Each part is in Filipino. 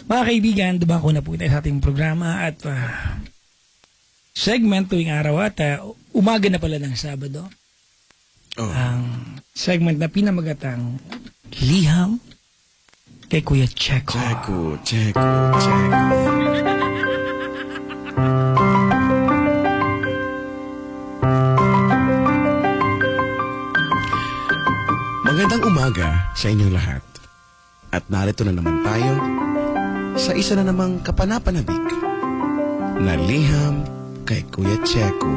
Mga kaibigan, dumako na po tayo sa ating programa at segment tuwing araw at umaga na pala ng Sabado. Ang segment na pinamagatang Liham kay Kuya Checo. Checo. Magandang umaga sa inyong lahat. At narito na naman tayo sa isa na namang kapanapanabik na liham kay Kuya Checo.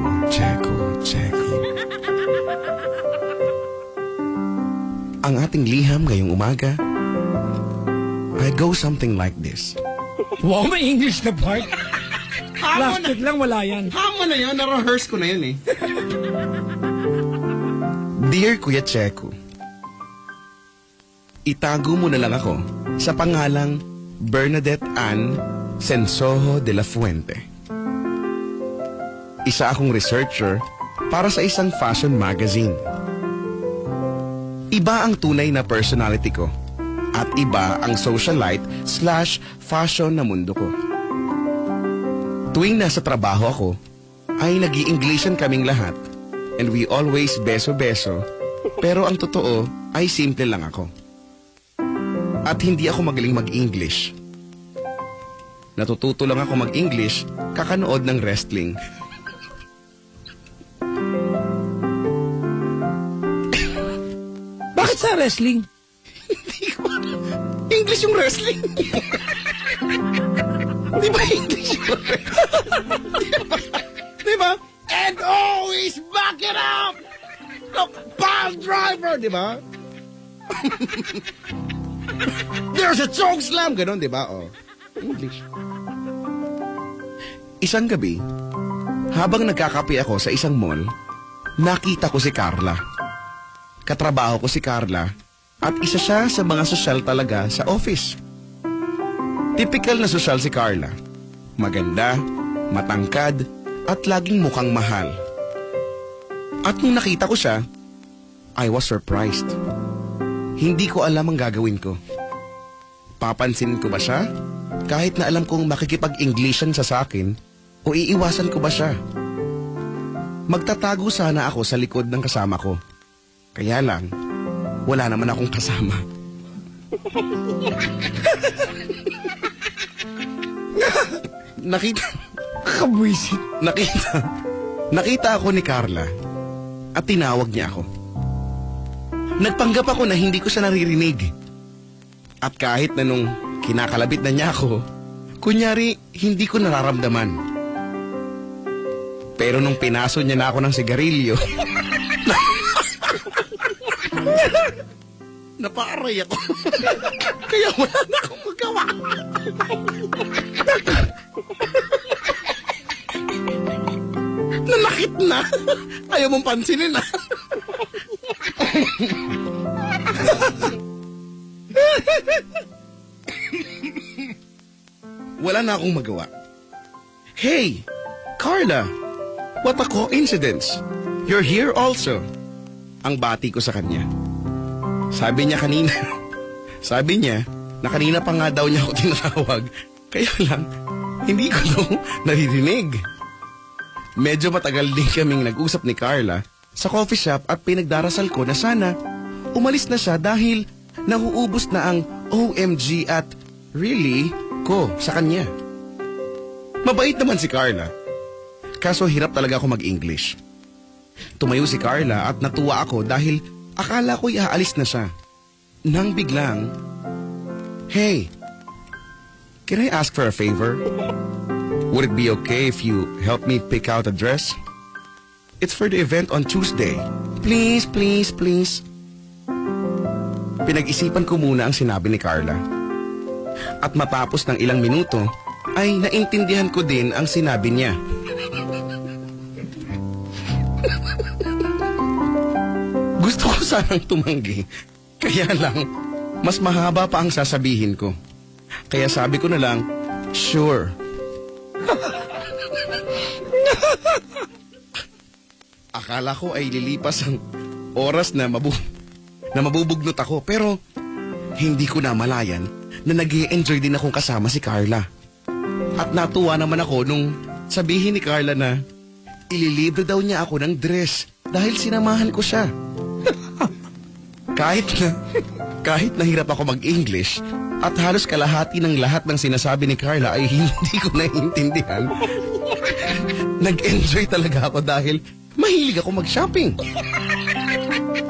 Ang ating liham ngayong umaga I go something like this. Wow, may English na part. Plastic lang, wala yan. Hamo na yun, na-rehearse ko na yun eh. Dear Kuya Checo, itago mo na lang ako sa pangalang Bernadette Ann Sensoho de la Fuente. Isa akong researcher para sa isang fashion magazine. Iba ang tunay na personality ko at iba ang socialite/fashion na mundo ko. Tuwing nasa trabaho ako, ay nag-i-Englishan kaming lahat and we always beso-beso, pero ang totoo ay simple lang ako. At hindi ako magaling mag-English. Natututo lang ako mag-English kakanood ng wrestling. Bakit sa wrestling? Hindi ko English yung wrestling. Di ba English yung wrestling? Di ba? And always back it up! Look, pile driver, di ba? There's a choke slam! Ganon, di ba? Oh, English. Isang gabi, habang nagkakape ako sa isang mall, nakita ko si Carla. Katrabaho ko si Carla at isa siya sa mga sosyal talaga sa office. Typical na sosyal si Carla. Maganda, matangkad, at laging mukhang mahal. At nung nakita ko siya, I was surprised. Hindi ko alam ang gagawin ko. Papansin ko ba siya? Kahit na alam kong makikipag-Englishan sa akin, o iiwasan ko ba siya? Magtatago sana ako sa likod ng kasama ko. Kaya lang, wala naman akong kasama. Kabwisit. Nakita ako ni Carla at tinawag niya ako. Nagpanggap ako na hindi ko siya naririnig. At kahit na nung kinakalabit na niya ako, kunyari hindi ko nararamdaman. Pero nung pinaso niya na ako ng sigarilyo, napaaray ako. Kaya wala na akong magawa. Nanakit na. Ayaw mong pansinin na. Wala na akong magawa. Hey, Carla, what a coincidence. You're here also. Ang bati ko sa kanya. Sabi niya na kanina pa nga daw niya ako tinatawag. Kaya lang, hindi ko daw naririnig. Medyo matagal din kaming nag-usap ni Carla sa coffee shop at pinagdarasal ko na sana umalis na siya dahil nahuubos na ang OMG at really ko sa kanya. Mabait naman si Carla. Kaso hirap talaga ako mag-English. Tumayo si Carla at natuwa ako dahil akala ko'y aalis na siya. Nang biglang, "Hey, can I ask for a favor? Would it be okay if you help me pick out a dress? It's for the event on Tuesday. Please, please, please." Pinag-isipan ko muna ang sinabi ni Carla. At matapos ng ilang minuto, ay naintindihan ko din ang sinabi niya. Gusto ko sanang tumanggi. Kaya lang, mas mahaba pa ang sasabihin ko. Kaya sabi ko na lang, "Sure." Akala ko ay lilipas ang oras na mabubugnot ako, pero hindi ko na malayan na nag-i-enjoy din akong kasama si Carla. At natuwa naman ako nung sabihin ni Carla na ililibre daw niya ako ng dress dahil sinamahan ko siya. kahit nahirap ako mag-English at halos kalahati ng lahat ng sinasabi ni Carla ay hindi ko naiintindihan. Nag-enjoy talaga ako dahil mahilig ako mag-shopping.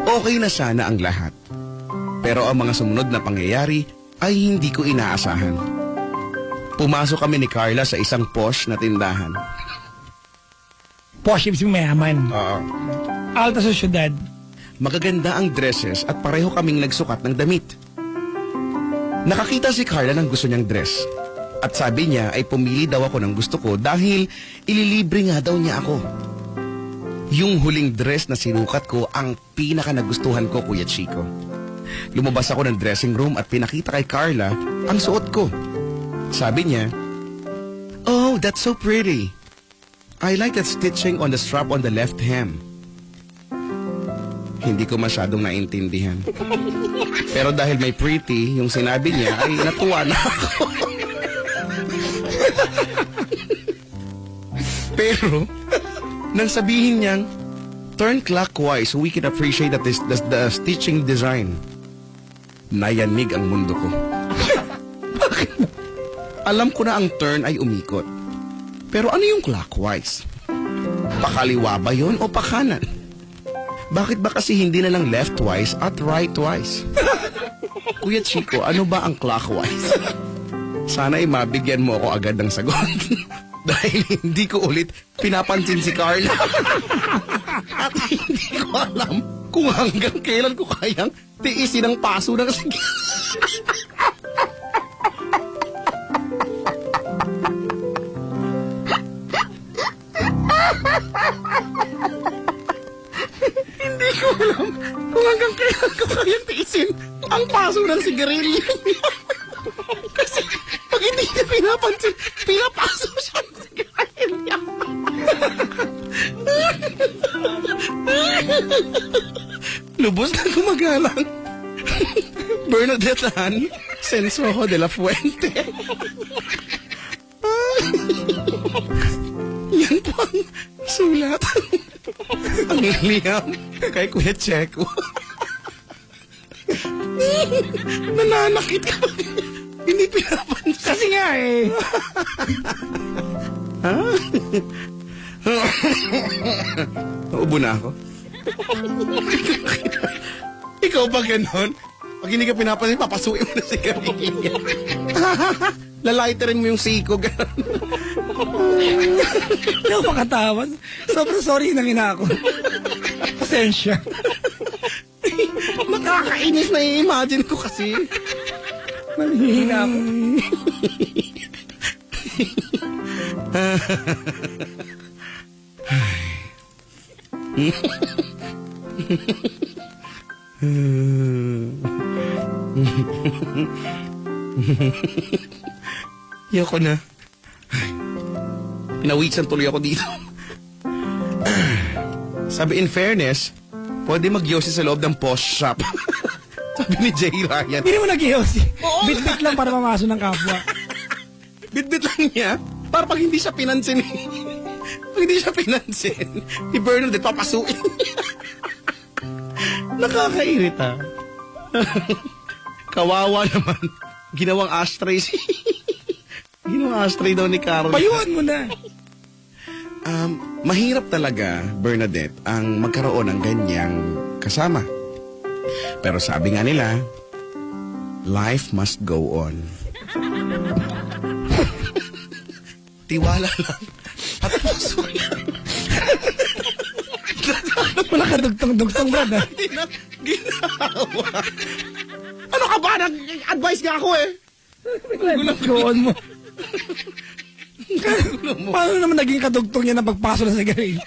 Okay na sana ang lahat. Pero ang mga sumunod na pangyayari ay hindi ko inaasahan. Pumasok kami ni Carla sa isang posh na tindahan. Posh, ibig sabihin mayaman. Oo. Alta sa syudad. Magaganda ang dresses at pareho kaming nagsukat ng damit. Nakakita si Carla ng gusto niyang dress. At sabi niya ay pumili daw ako ng gusto ko dahil ililibre nga daw niya ako. Yung huling dress na sinukat ko ang pinaka nagustuhan ko, Kuya Chico. Lumabas ako ng dressing room at pinakita kay Carla ang suot ko. Sabi niya, "Oh, that's so pretty. I like that stitching on the strap on the left hem." Hindi ko masyadong naintindihan. Pero dahil may pretty, yung sinabi niya ay natuwa na ako. Pero, nang sabihin niyang, "Turn clockwise so we can appreciate the stitching design," nayanig ang mundo ko. Alam ko na ang turn ay umikot. Pero ano yung clockwise? Pakaliwa ba yun o pakanan? Bakit ba kasi hindi na lang leftwise at rightwise? Kuya Chico, ano ba ang clockwise? Sana ay mabigyan mo ako agad ng sagot. Dahil hindi ko ulit pinapansin si Carla. At hindi ko alam kung hanggang kailan ko kayang tiisin ang paso ng sige. Hindi ko alam kung hanggang kailan ko kayang tiisin ang paso ng sigarilyo. Kasi pag hindi niya pinapansin, pinapaso siya ng sigarilyo. Lubos na gumagalang. Bernadette Han Sensoho de la Fuente. Yan po ang sulat. Ang liham kay Kuya Checo. Nananakit ka. Hindi pinapansin. Kasi nga eh. Ha? Naubo na ako. Ikaw ba ganon? Pag hindi ka pinapansin, papasuin mo na si Karina. Lalightarin mo yung siko, ganon. Hindi ako makatawa. Sobrang sorry nang ina ako. Pasensya. Nakakainis na i-imagine ko kasi. Malihina ako. Yoko na. Pinawisan tuloy ako dito. Sabi, in fairness, pwede mag-yosi sa loob ng posh shop. Sabi ni Jay Ryan. Hindi mo nag-iossi. Bit-bit lang para mamaso ng kapwa. Bit-bit lang niya. Para pag hindi siya pinansin. Pag hindi siya pinansin, ni Bernadette papasuin. Nakakairita. Kawawa naman. Ginawang ashtray si... Ginawang ashtray daw ni Carol. Payuhan mo na. Mahirap talaga, Bernadette, ang magkaroon ng ganyang kasama. Pero sabi nga nila, life must go on. Tiwala lang at puso lang. Wala ka dugtong-dugtong, Brad. Hindi na ginawa. Ano ka ba? Nag-advise nga ako eh. Gulang-gulang mo. Paano naman naging kadugtong yan ang pagpaso na sa galing?